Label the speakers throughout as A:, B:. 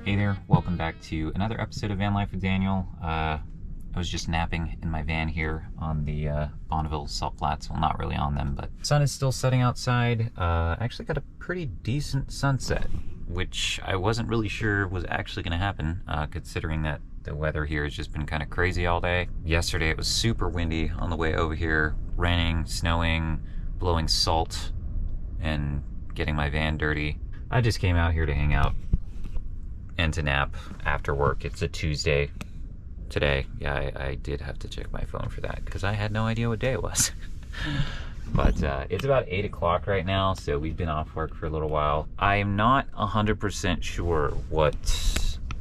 A: Hey there, welcome back to another episode of Van Life with Daniel. I was just napping in my van here on the Bonneville Salt Flats. Well, not really on them, but the sun is still setting outside. Actually got a pretty decent sunset, which I wasn't really sure was actually going to happen, considering that the weather here has just been kind of crazy all day. Yesterday it was super windy on the way over here, raining, snowing, blowing salt, and getting my van dirty. I just came out here to hang out and to nap after work. It's a Tuesday today. Yeah, I did have to check my phone for that because I had no idea what day it was. But it's about 8 o'clock right now, so we've been off work for a little while. I'm not 100% sure what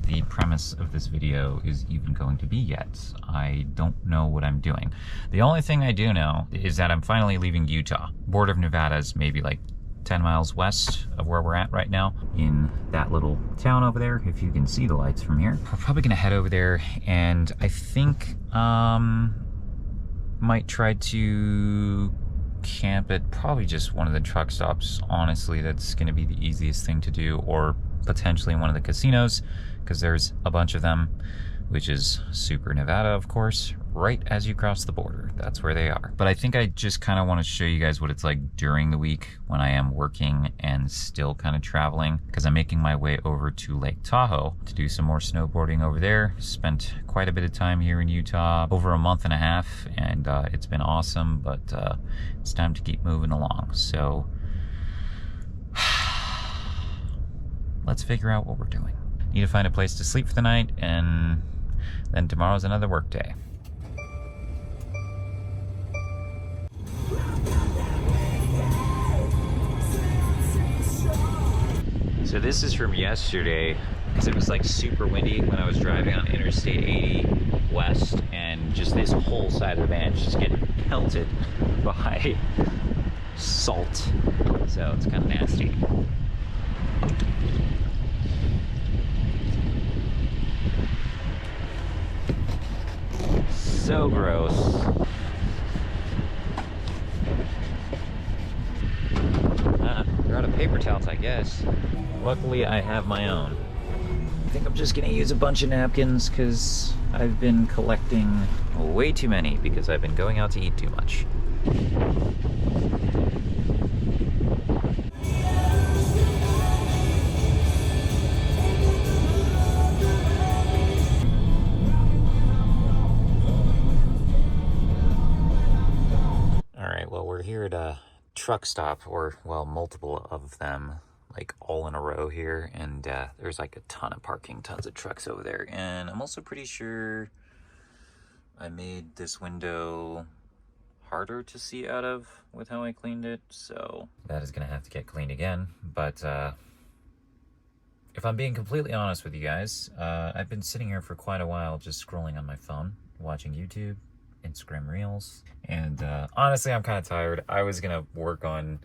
A: the premise of this video is even going to be yet. I don't know what I'm doing. The only thing I do know is that I'm finally leaving Utah. Board of Nevada's maybe like 10 miles west of where we're at right now, in that little town over there, if you can see the lights from here. We're probably gonna head over there, and I think might try to camp at probably just one of the truck stops. Honestly, that's gonna be the easiest thing to do, or potentially one of the casinos, because there's a bunch of them, which is super Nevada, of course, right as you cross the border. That's where they are. But I think I just kind of want to show you guys what it's like during the week when I am working and still kind of traveling, because I'm making my way over to Lake Tahoe to do some more snowboarding over there. Spent quite a bit of time here in Utah, over a month and a half, and it's been awesome, but it's time to keep moving along. So let's figure out what we're doing. Need to find a place to sleep for the night, and then tomorrow's another work day. So this is from yesterday, because it was like super windy when I was driving on Interstate 80 West, and just this whole side of the van just getting pelted by salt. So it's kind of nasty. So gross. They're out of paper towels, I guess. Luckily, I have my own. I think I'm just gonna use a bunch of napkins because I've been collecting way too many because I've been going out to eat too much. We're here at a truck stop, or well, multiple of them, like all in a row here, and there's like a ton of parking, tons of trucks over there. And I'm also pretty sure I made this window harder to see out of with how I cleaned it, so that is gonna have to get cleaned again. But if I'm being completely honest with you guys, I've been sitting here for quite a while just scrolling on my phone, watching YouTube, Instagram Reels, and honestly, I'm kind of tired. I was gonna work on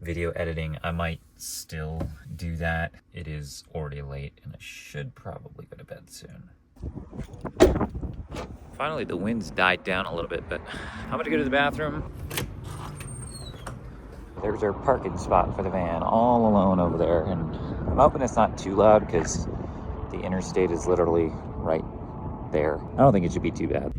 A: video editing. I might still do that. It is already late, and I should probably go to bed soon. Finally, the wind's died down a little bit, but I'm gonna go to the bathroom. There's our parking spot for the van, all alone over there, and I'm hoping it's not too loud because the interstate is literally right there. I don't think it should be too bad.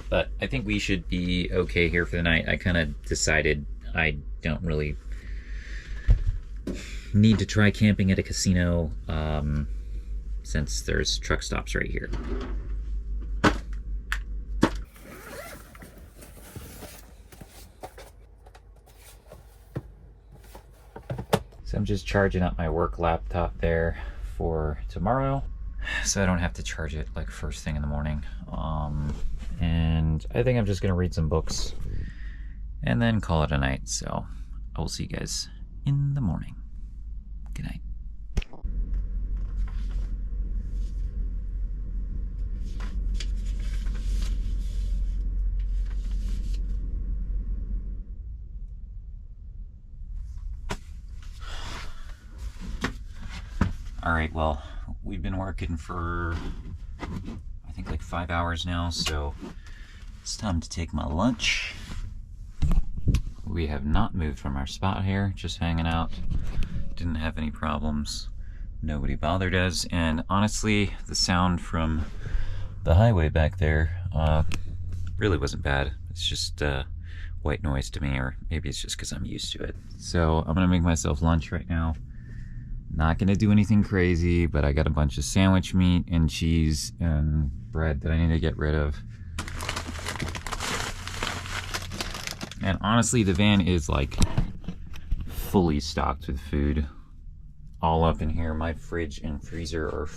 A: But I think we should be okay here for the night. I kind of decided I don't really need to try camping at a casino since there's truck stops right here. So I'm just charging up my work laptop there for tomorrow, so I don't have to charge it like first thing in the morning. And I think I'm just gonna read some books and then call it a night. So I will see you guys in the morning. Good night. All right, well, we've been working for I think like 5 hours now, so It's time to take my lunch. We have not moved from our spot here, just hanging out. Didn't have any problems. Nobody bothered us, and honestly, the sound from the highway back there really wasn't bad. It's just white noise to me, or maybe it's just because I'm used to it. So I'm gonna make myself lunch right now. Not gonna do anything crazy, but I got a bunch of sandwich meat and cheese and bread that I need to get rid of. And honestly, the van is like fully stocked with food. All up in here. My fridge and freezer are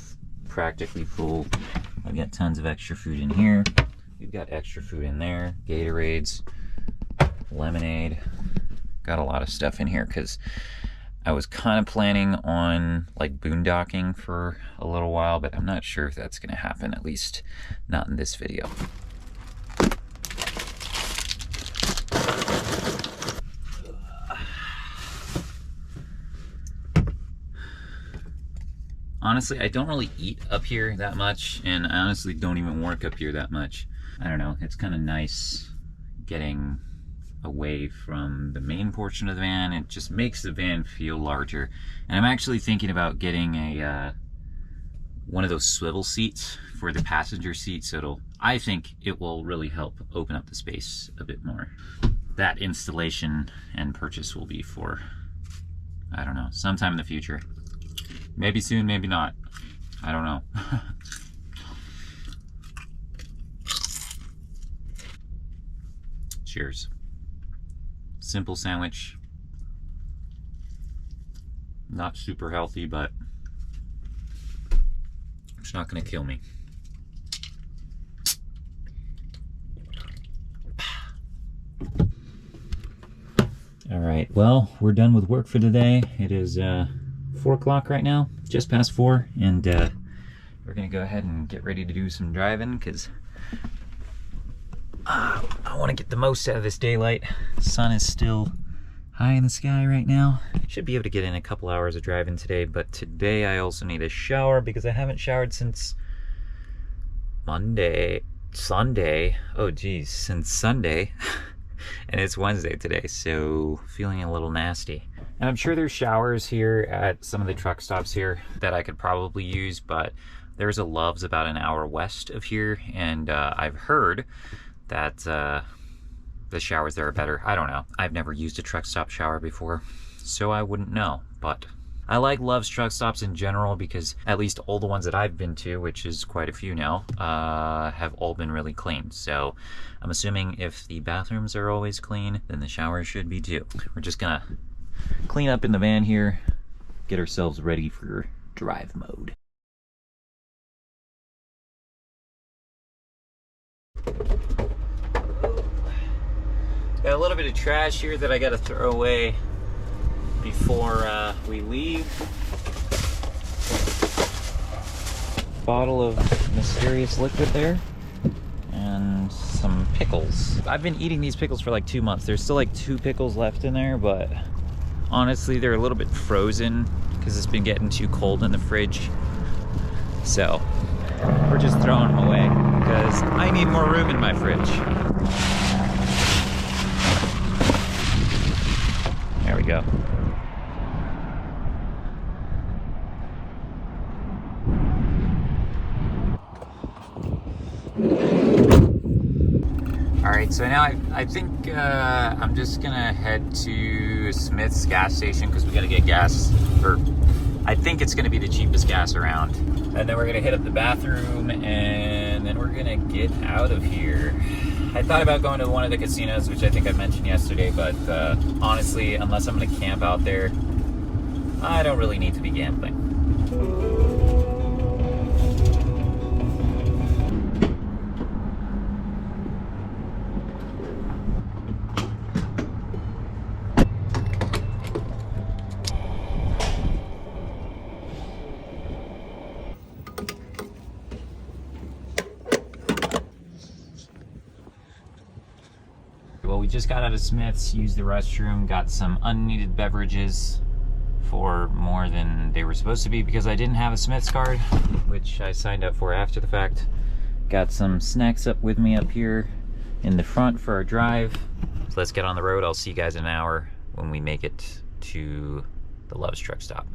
A: practically full. I've got tons of extra food in here. We've got extra food in there. Gatorades, lemonade. Got a lot of stuff in here because I was kind of planning on like boondocking for a little while, but I'm not sure if that's going to happen, at least not in this video. Honestly, I don't really eat up here that much, and I honestly don't even work up here that much. I don't know, it's kind of nice getting away from the main portion of the van. It just makes the van feel larger. And I'm actually thinking about getting a one of those swivel seats for the passenger seat, so I think it will really help open up the space a bit more. That installation and purchase will be for, I don't know, sometime in the future. Maybe soon, maybe not. I don't know. Cheers. Simple sandwich. Not super healthy, but it's not gonna kill me. All right, well, we're done with work for today. It is 4 o'clock right now, just past 4, and we're gonna go ahead and get ready to do some driving because I want to get the most out of this daylight. The sun is still high in the sky right now. Should be able to get in a couple hours of driving today, but today I also need a shower because I haven't showered since Sunday. Oh geez, since Sunday. And it's Wednesday today, so feeling a little nasty. And I'm sure there's showers here at some of the truck stops here that I could probably use, but there's a Love's about an hour west of here, and I've heard that the showers there are better. I don't know. I've never used a truck stop shower before, so I wouldn't know. But I like Love's truck stops in general because at least all the ones that I've been to, which is quite a few now, have all been really clean. So I'm assuming if the bathrooms are always clean, then the showers should be too. We're just gonna clean up in the van here, get ourselves ready for drive mode. Got a little bit of trash here that I gotta throw away before we leave. Bottle of mysterious liquid there, and some pickles. I've been eating these pickles for like 2 months. There's still like 2 pickles left in there, but honestly they're a little bit frozen because it's been getting too cold in the fridge. So we're just throwing them away because I need more room in my fridge. There we go. Alright, so now I think I'm just gonna head to Smith's gas station because we gotta get gas, or I think it's gonna be the cheapest gas around. And then we're gonna hit up the bathroom and then we're gonna get out of here. I thought about going to one of the casinos, which I think I mentioned yesterday, but honestly, unless I'm gonna camp out there, I don't really need to be gambling. Well, we just got out of Smith's, used the restroom, got some unneeded beverages for more than they were supposed to be because I didn't have a Smith's card, which I signed up for after the fact. Got some snacks up with me up here, in the front for our drive. So let's get on the road. I'll see you guys in an hour when we make it to the Love's truck stop.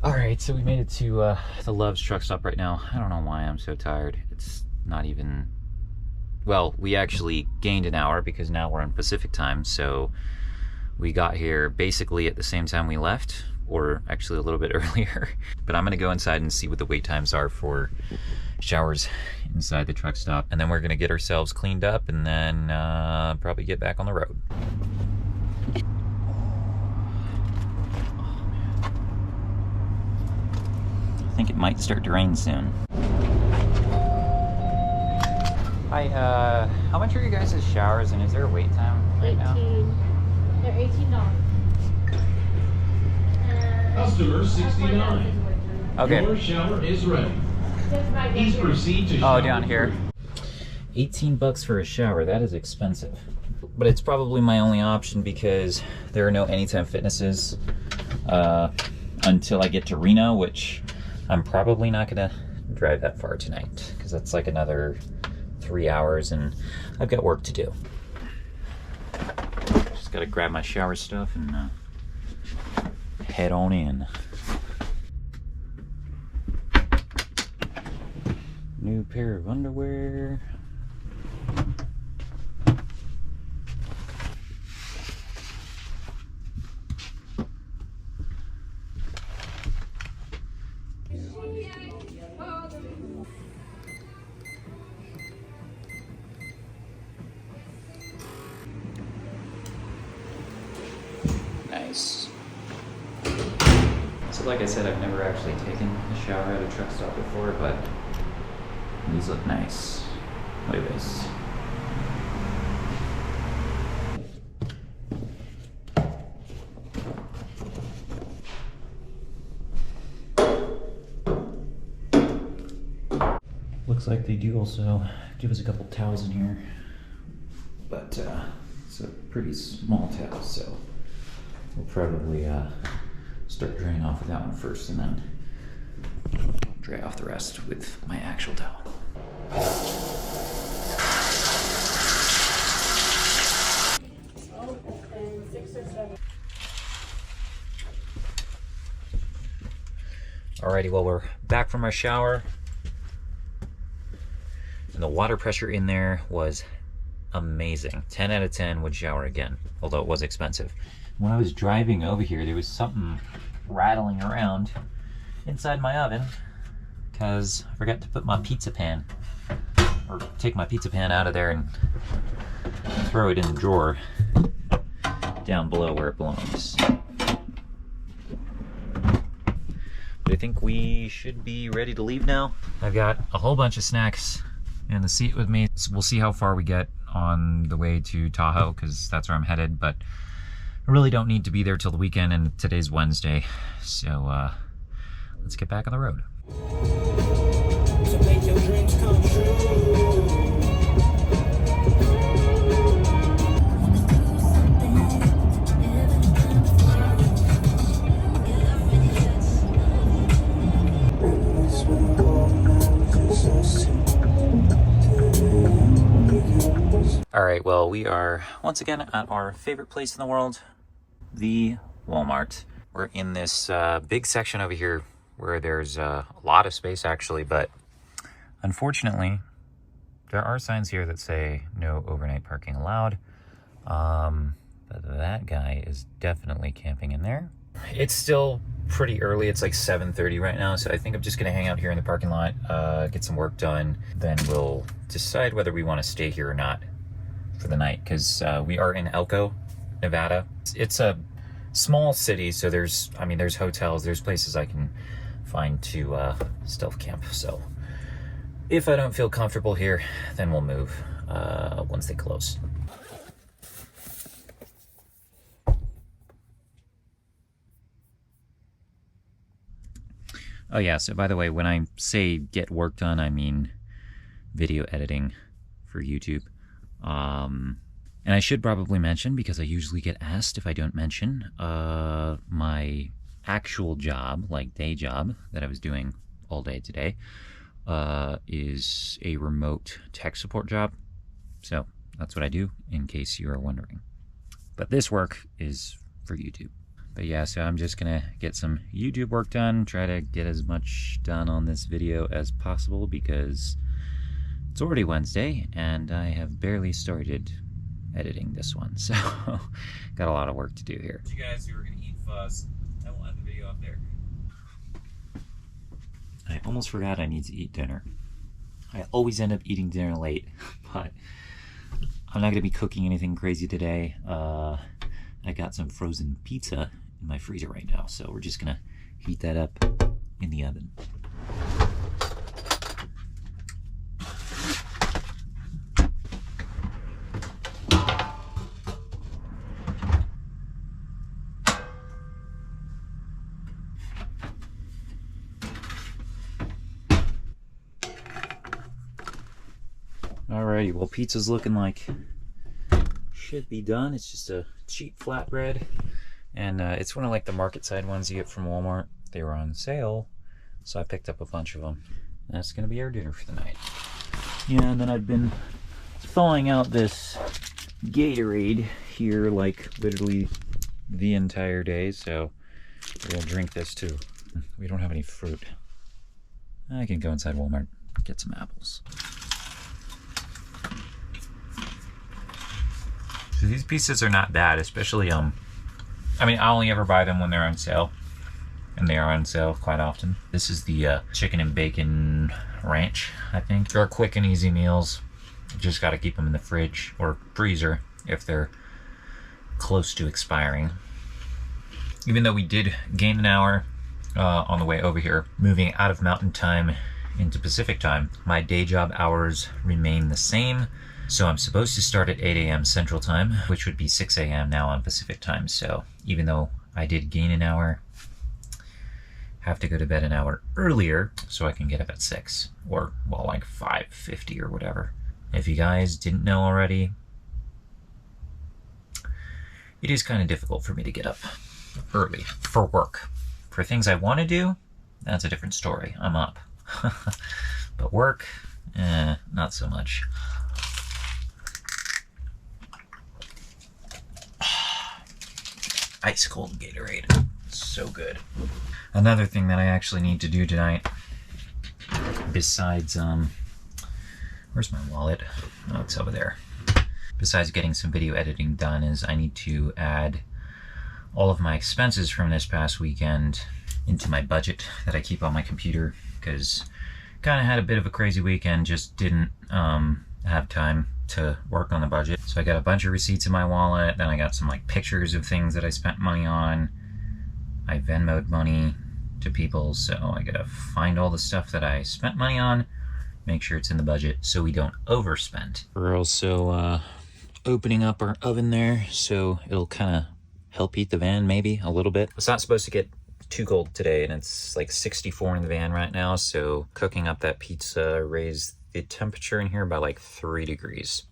A: Alright, so we made it to the Love's truck stop right now. I don't know why I'm so tired. It's not even... Well, we actually gained an hour because now we're on Pacific time, so we got here basically at the same time we left, or actually a little bit earlier. But I'm gonna go inside and see what the wait times are for showers inside the truck stop, and then we're gonna get ourselves cleaned up and then probably get back on the road. I think it might start to rain soon. Hi, how much are you guys' showers, and is there a wait time right now?
B: They're $18.
C: Customer 69.
A: Okay.
C: Your shower is ready. Please proceed to shower.
A: Oh, down here. 18 bucks for a shower, that is expensive. But it's probably my only option because there are no Anytime Fitnesses until I get to Reno, which I'm probably not gonna drive that far tonight because that's like another 3 hours and I've got work to do. Just gotta grab my shower stuff and head on in. New pair of underwear. Nice. So like I said, I've never actually taken a shower at a truck stop before, but these look nice. Look at this. Looks like they do also give us a couple towels in here, but it's a pretty small towel, so we'll probably start drying off with that one first and then dry off the rest with my actual towel. Alrighty, well, we're back from our shower. And the water pressure in there was amazing. 10 out of 10 would shower again, although it was expensive. When I was driving over here, there was something rattling around inside my oven because I forgot to put my pizza pan, or take my pizza pan out of there and throw it in the drawer down below where it belongs. But I think we should be ready to leave now. I've got a whole bunch of snacks in the seat with me. So we'll see how far we get on the way to Tahoe, because that's where I'm headed, but I really don't need to be there till the weekend, and today's Wednesday. So let's get back on the road.
D: To make your dreams come true.
A: All right, well, we are once again at our favorite place in the world, the Walmart. We're in this big section over here where there's a lot of space actually, but unfortunately there are signs here that say no overnight parking allowed. But that guy is definitely camping in there. It's still pretty early. It's like 7:30 right now, so I think I'm just gonna hang out here in the parking lot, get some work done, then we'll decide whether we want to stay here or not for the night, because we are in Elko, Nevada. It's a small city, so there's hotels, there's places I can find to stealth camp. So If I don't feel comfortable here, then we'll move once they close. Oh yeah, so by the way, when I say get work done, I mean video editing for YouTube. And I should probably mention, because I usually get asked if I don't mention, my actual job, like day job, that I was doing all day today, is a remote tech support job. So that's what I do, in case you are wondering. But this work is for YouTube. But yeah, so I'm just gonna get some YouTube work done, try to get as much done on this video as possible, because it's already Wednesday and I have barely started editing this one, so got a lot of work to do here. You guys who are gonna eat fuzz, I will end the video up there. I almost forgot I need to eat dinner. I always end up eating dinner late, but I'm not gonna be cooking anything crazy today. I got some frozen pizza in my freezer right now, so we're just gonna heat that up in the oven. Alrighty, well, pizza's looking like should be done. It's just a cheap flatbread, and it's one of like the market side ones you get from Walmart. They were on sale, so I picked up a bunch of them. That's gonna be our dinner for the night. Yeah, and then I've been thawing out this Gatorade here like literally the entire day, so we're gonna drink this too. We don't have any fruit. I can go inside Walmart, get some apples. So these pieces are not bad, especially, I mean, I only ever buy them when they're on sale, and they are on sale quite often. This is the chicken and bacon ranch, I think. They're quick and easy meals. You just gotta keep them in the fridge or freezer if they're close to expiring. Even though we did gain an hour on the way over here, moving out of Mountain Time into Pacific Time, my day job hours remain the same. So I'm supposed to start at 8 a.m. Central Time, which would be 6 a.m. now on Pacific Time. So even though I did gain an hour, have to go to bed an hour earlier so I can get up at 6, or well, like 5:50 or whatever. If you guys didn't know already, it is kind of difficult for me to get up early for work. For things I want to do, that's a different story. I'm up. But work, not so much. Ice cold Gatorade. So good. Another thing that I actually need to do tonight, besides, where's my wallet? Oh, it's over there. Besides getting some video editing done, is I need to add all of my expenses from this past weekend into my budget that I keep on my computer, because kind of had a bit of a crazy weekend, just didn't have time to work on the budget. So I got a bunch of receipts in my wallet, then I got some like pictures of things that I spent money on. I Venmo'd money to people, so I gotta find all the stuff that I spent money on, make sure it's in the budget so we don't overspend. We're also opening up our oven there, so it'll kind of help heat the van maybe a little bit. It's not supposed to get too cold today, and it's like 64 in the van right now, so cooking up that pizza raised the temperature in here by like 3 degrees.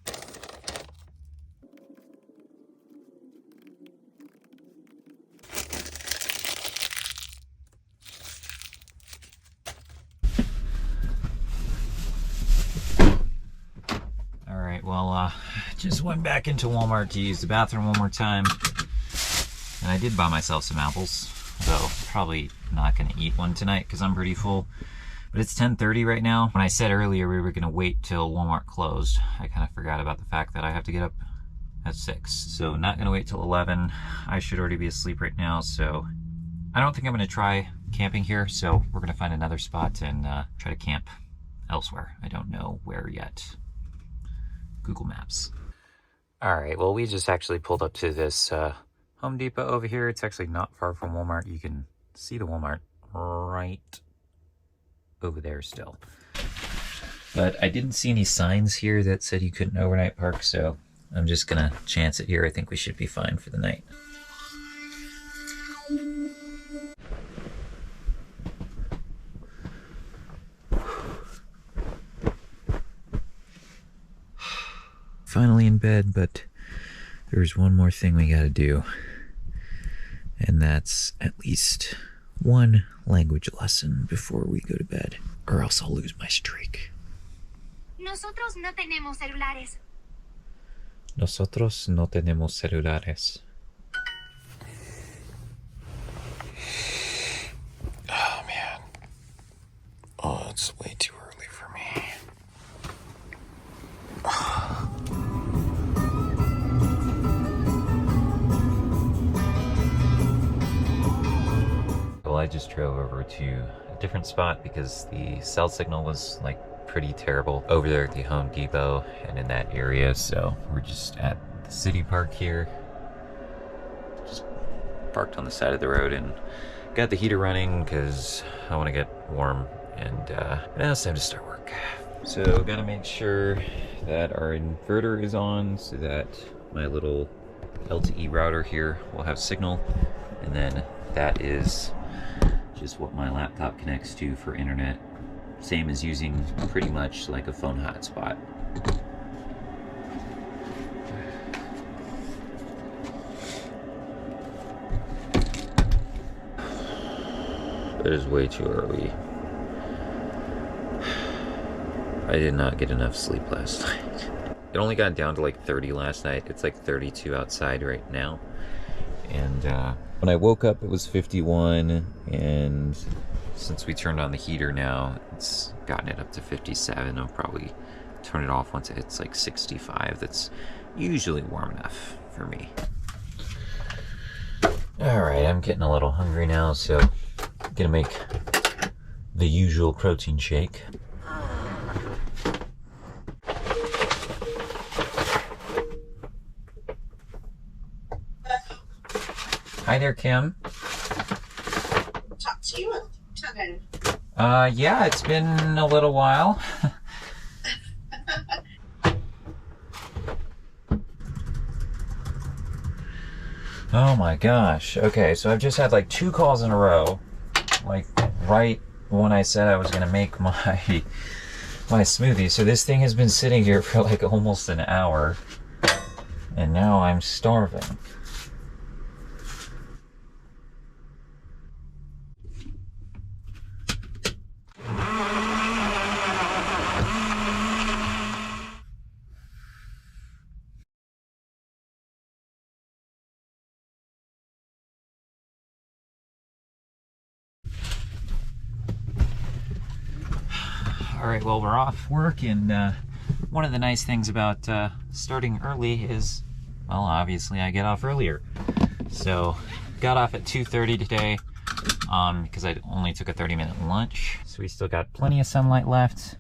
A: All right, well, just went back into Walmart to use the bathroom one more time, and I did buy myself some apples, though probably not gonna eat one tonight because I'm pretty full. But it's 10:30 right now. When I said earlier we were gonna wait till Walmart closed, I kind of forgot about the fact that I have to get up at 6. So not gonna wait till 11. I should already be asleep right now, so I don't think I'm gonna try camping here, so we're gonna find another spot and try to camp elsewhere. I don't know where yet. Google Maps. All right, well, we just actually pulled up to this Home Depot over here. It's actually not far from Walmart. You can see the Walmart right over there still. But I didn't see any signs here that said you couldn't overnight park, so I'm just gonna chance it here. I think we should be fine for the night. Finally in bed, but there's one more thing we gotta do. And that's at least one language lesson before we go to bed, or else I'll lose my streak.
E: Nosotros no tenemos celulares.
A: Nosotros no tenemos celulares. Oh man. Oh, it's way too early for me. Well, I just drove over to a different spot because the cell signal was like pretty terrible over there at the Home Depot and in that area, so we're just at the city park here. Just parked on the side of the road and got the heater running because I want to get warm, and now it's time to start work. So gotta make sure that our inverter is on so that my little LTE router here will have signal, and then that is just what my laptop connects to for internet. Same as using pretty much like a phone hotspot. It is way too early. I did not get enough sleep last night. It only got down to like 30 last night. It's like 32 outside right now. And when I woke up, it was 51. And since we turned on the heater now, it's gotten it up to 57. I'll probably turn it off once it hits like 65. That's usually warm enough for me. All right, I'm getting a little hungry now, so I'm gonna make the usual protein shake. Hi there, Kim.
F: Talk to you today.
A: Yeah, it's been a little while. Oh my gosh. Okay, so I've just had like 2 calls in a row. Like right when I said I was gonna make my smoothie. So this thing has been sitting here for like almost an hour, and now I'm starving. All right, well, we're off work, and one of the nice things about starting early is, well, obviously I get off earlier. So got off at 2:30 today because I only took a 30-minute lunch. So we still got plenty of sunlight left.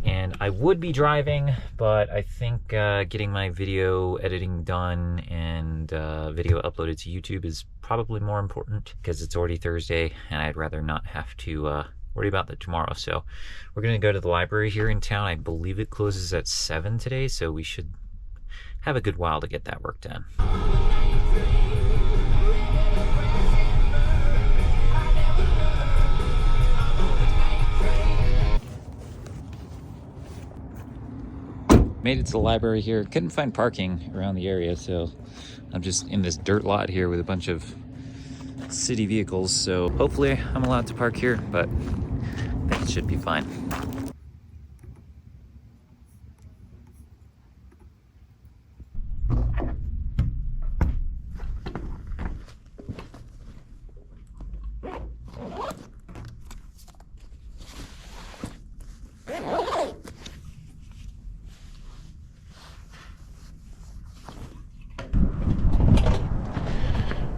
A: And I would be driving, but I think getting my video editing done and video uploaded to YouTube is probably more important because it's already Thursday and I'd rather not have to worry about that tomorrow. So we're gonna go to the library here in town. I believe it closes at 7 today, so we should have a good while to get that work done. Made it to the library here. Couldn't find parking around the area, so I'm just in this dirt lot here with a bunch of city vehicles. So hopefully I'm allowed to park here, but I think it should be fine.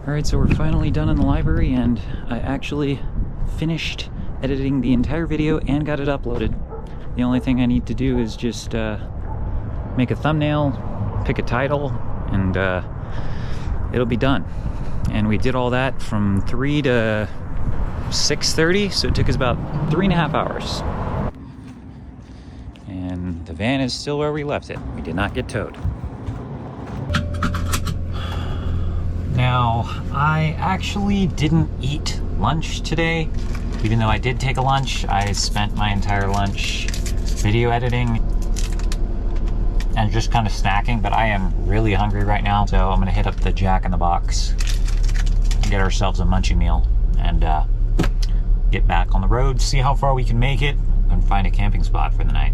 A: Alright, so we're finally done in the library, and I actually finished editing the entire video and got it uploaded. The only thing I need to do is just make a thumbnail, pick a title, and it'll be done. And we did all that from 3 to 6:30, so it took us about 3.5 hours. The van is still where we left it. We did not get towed. Now, I actually didn't eat lunch today. Even though I did take a lunch, I spent my entire lunch video editing and just kind of snacking, but I am really hungry right now, so I'm gonna hit up the Jack in the Box and get ourselves a munchie meal and get back on the road, see how far we can make it, and find a camping spot for the night.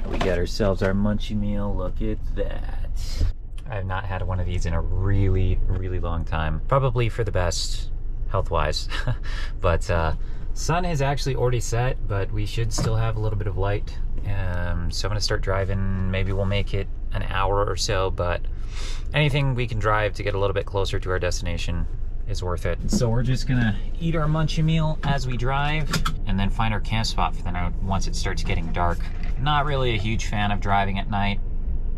A: We got ourselves our munchie meal. Look at that. I have not had one of these in a really, really long time. Probably for the best, health-wise. But sun has actually already set, but we should still have a little bit of light. So I'm gonna start driving. Maybe we'll make it an hour or so, but anything we can drive to get a little bit closer to our destination is worth it. So we're just gonna eat our munchie meal as we drive and then find our camp spot for the night once it starts getting dark. Not really a huge fan of driving at night.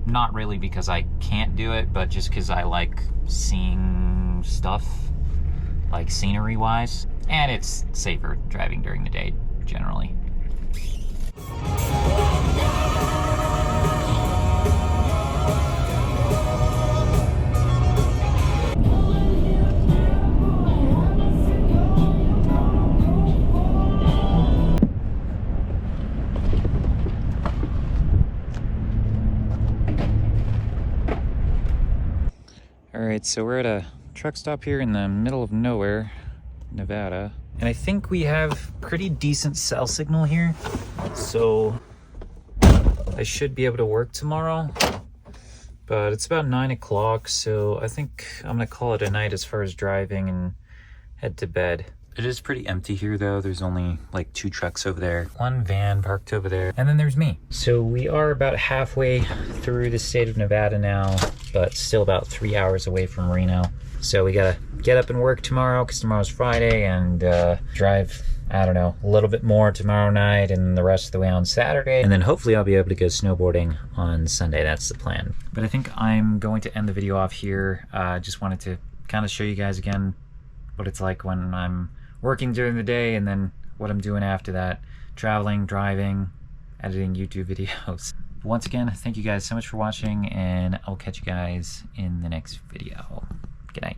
A: Not really because I can't do it, but just because I like seeing stuff, like scenery wise. And it's safer driving during the day, generally. Alright, so we're at a truck stop here in the middle of nowhere, Nevada. And I think we have pretty decent cell signal here. So I should be able to work tomorrow. But it's about 9 o'clock, so I think I'm gonna call it a night as far as driving and head to bed. It is pretty empty here though. There's only like 2 trucks over there. 1 van parked over there, and then there's me. So we are about halfway through the state of Nevada now, but still about 3 hours away from Reno. So we gotta get up and work tomorrow because tomorrow's Friday, and drive, I don't know, a little bit more tomorrow night and the rest of the way on Saturday. And then hopefully I'll be able to go snowboarding on Sunday. That's the plan. But I think I'm going to end the video off here. Just wanted to kind of show you guys again what it's like when I'm working during the day and then what I'm doing after that. Traveling, driving, editing YouTube videos. Once again, thank you guys so much for watching, and I'll catch you guys in the next video. Good night.